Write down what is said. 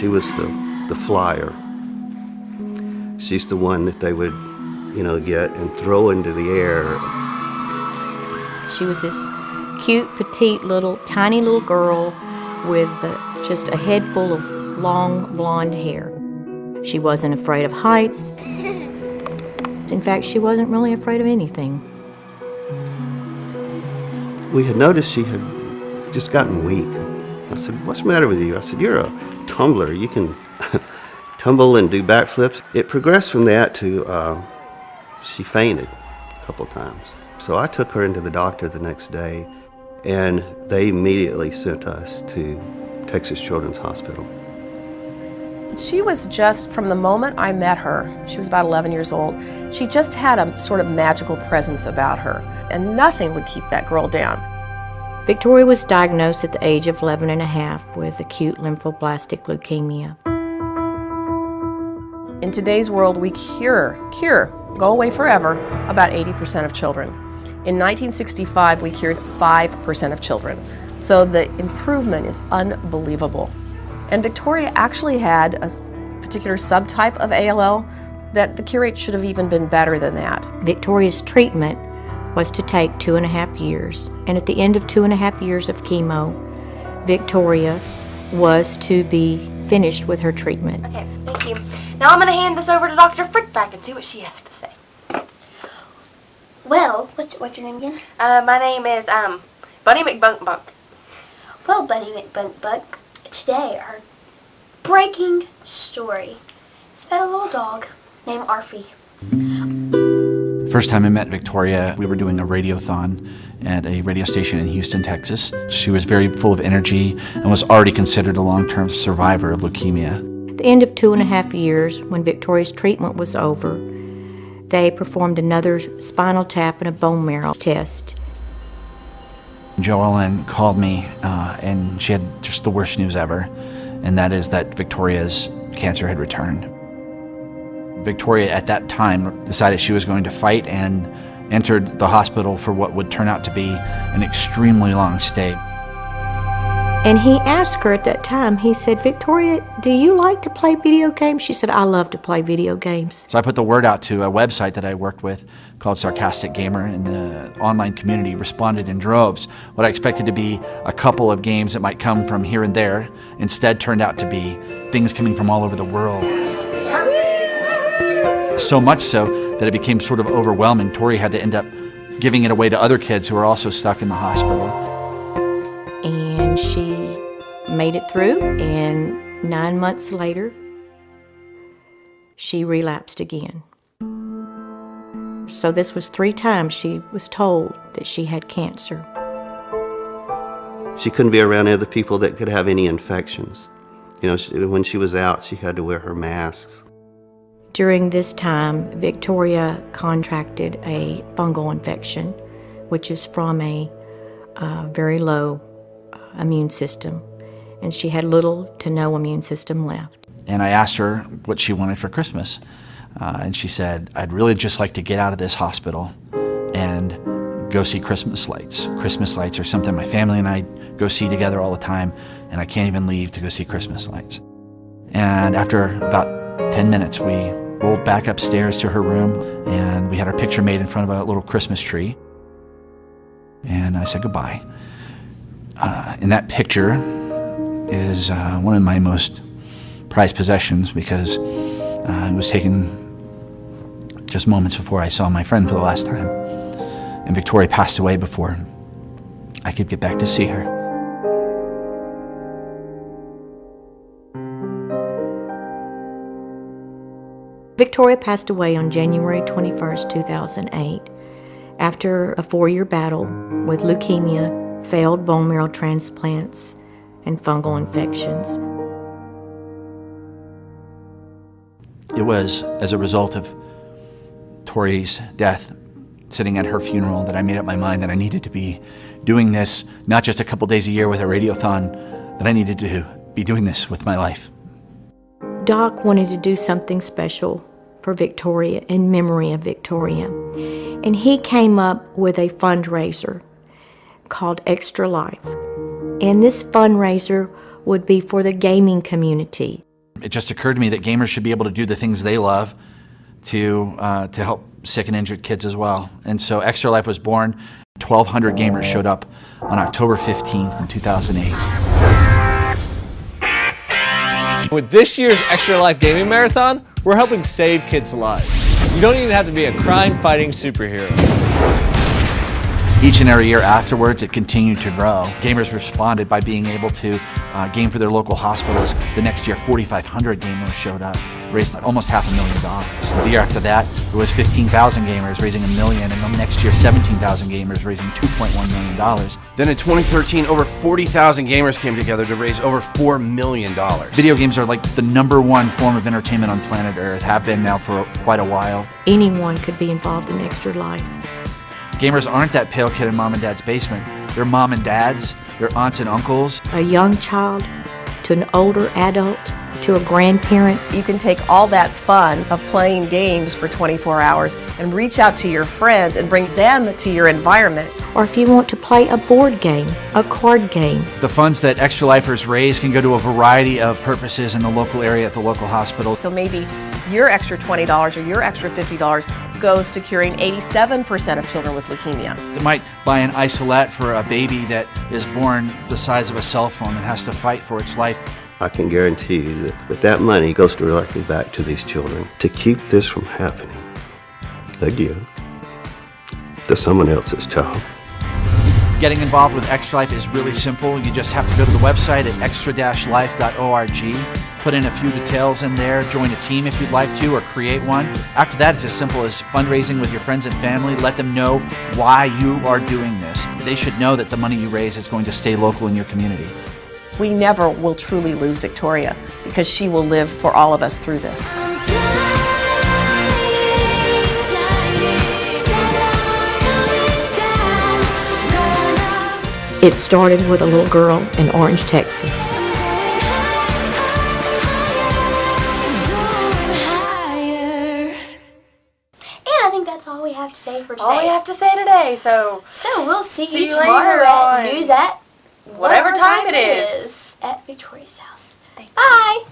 She was the flyer. She's the one that they would, get and throw into the air. She was this cute, petite, tiny little girl with just a head full of long blonde hair. She wasn't afraid of heights. In fact, she wasn't really afraid of anything. We had noticed she had just gotten weak. I said, "What's the matter with you?" I said, "You're a tumbler. You can tumble and do backflips." It progressed from that to she fainted a couple times. So I took her into the doctor the next day, and they immediately sent us to Texas Children's Hospital. She was just, from the moment I met her, she was about 11 years old, she just had a sort of magical presence about her, and nothing would keep that girl down. Victoria was diagnosed at the age of 11 and a half with acute lymphoblastic leukemia. In today's world, we cure, go away forever, about 80% of children. In 1965, we cured 5% of children. So the improvement is unbelievable. And Victoria actually had a particular subtype of ALL that the cure rate should have even been better than that. Victoria's treatment was to take 2.5 years. And at the end of 2.5 years of chemo, Victoria was to be finished with her treatment. Okay, thank you. Now I'm going to hand this over to Dr. Frickback and see what she has to say. Well, what's your name again? My name is Bunny McBunkbunk. Well, Bunny McBunkbunk, today our breaking story is about a little dog named Arfie. First time I met Victoria, we were doing a radiothon at a radio station in Houston, Texas. She was very full of energy and was already considered a long-term survivor of leukemia. At the end of 2.5 years, when Victoria's treatment was over, they performed another spinal tap and a bone marrow test. Joellen called me and she had just the worst news ever, and that is that Victoria's cancer had returned. Victoria at that time decided she was going to fight and entered the hospital for what would turn out to be an extremely long stay. And he asked her at that time, he said, "Victoria, do you like to play video games?" She said, "I love to play video games." So I put the word out to a website that I worked with called Sarcastic Gamer, and the online community responded in droves. What I expected to be a couple of games that might come from here and there instead turned out to be things coming from all over the world. So much so that it became sort of overwhelming. Tori had to end up giving it away to other kids who were also stuck in the hospital. And she made it through, and 9 months later, she relapsed again. So this was 3 times she was told that she had cancer. She couldn't be around other people that could have any infections. When she was out, she had to wear her masks. During this time, Victoria contracted a fungal infection, which is from a very low immune system, and she had little to no immune system left. And I asked her what she wanted for Christmas, and she said, "I'd really just like to get out of this hospital and go see Christmas lights. Christmas lights are something my family and I go see together all the time, and I can't even leave to go see Christmas lights." And after about 10 minutes, we rolled back upstairs to her room, and we had our picture made in front of a little Christmas tree. And I said goodbye. And that picture is one of my most prized possessions, because it was taken just moments before I saw my friend for the last time. And Victoria passed away before I could get back to see her. Victoria passed away on January 21st, 2008, after a 4-year battle with leukemia, failed bone marrow transplants, and fungal infections. It was as a result of Tori's death, sitting at her funeral, that I made up my mind that I needed to be doing this, not just a couple days a year with a radiothon, that I needed to be doing this with my life. Doc wanted to do something special for Victoria, in memory of Victoria, and he came up with a fundraiser called Extra Life. And this fundraiser would be for the gaming community. it just occurred to me that gamers should be able to do the things they love to help sick and injured kids as well. And so Extra Life was born. 1,200 gamers showed up on October 15th in 2008. With this year's Extra Life Gaming Marathon, we're helping save kids' lives. You don't even have to be a crime-fighting superhero. Each and every year afterwards, it continued to grow. Gamers responded by being able to game for their local hospitals. The next year, 4,500 gamers showed up, raised almost $500,000. The year after that, it was 15,000 gamers raising $1 million, and the next year, 17,000 gamers raising $2.1 million. Then in 2013, over 40,000 gamers came together to raise over $4 million. Video games are like the #1 form of entertainment on planet Earth, have been now for quite a while. Anyone could be involved in Extra Life. Gamers aren't that pale kid in mom and dad's basement. They're mom and dads, they're aunts and uncles. A young child to an older adult to a grandparent. You can take all that fun of playing games for 24 hours and reach out to your friends and bring them to your environment. Or if you want to play a board game, a card game. The funds that Extra Lifers raise can go to a variety of purposes in the local area at the local hospital. So maybe your extra $20 or your extra $50 goes to curing 87% of children with leukemia. It might buy an isolette for a baby that is born the size of a cell phone and has to fight for its life. I can guarantee you that that money goes directly back to these children to keep this from happening again to someone else's child. Getting involved with Extra Life is really simple. You just have to go to the website at extra-life.org, put in a few details in there, join a team if you'd like to, or create one. After that, it's as simple as fundraising with your friends and family. Let them know why you are doing this. They should know that the money you raise is going to stay local in your community. We never will truly lose Victoria because she will live for all of us through this. It started with a little girl in Orange, Texas. And I think that's all we have to say for today. All we have to say today, so we'll see See you you tomorrow later at on news at whatever time it is. at Victoria's house. Bye.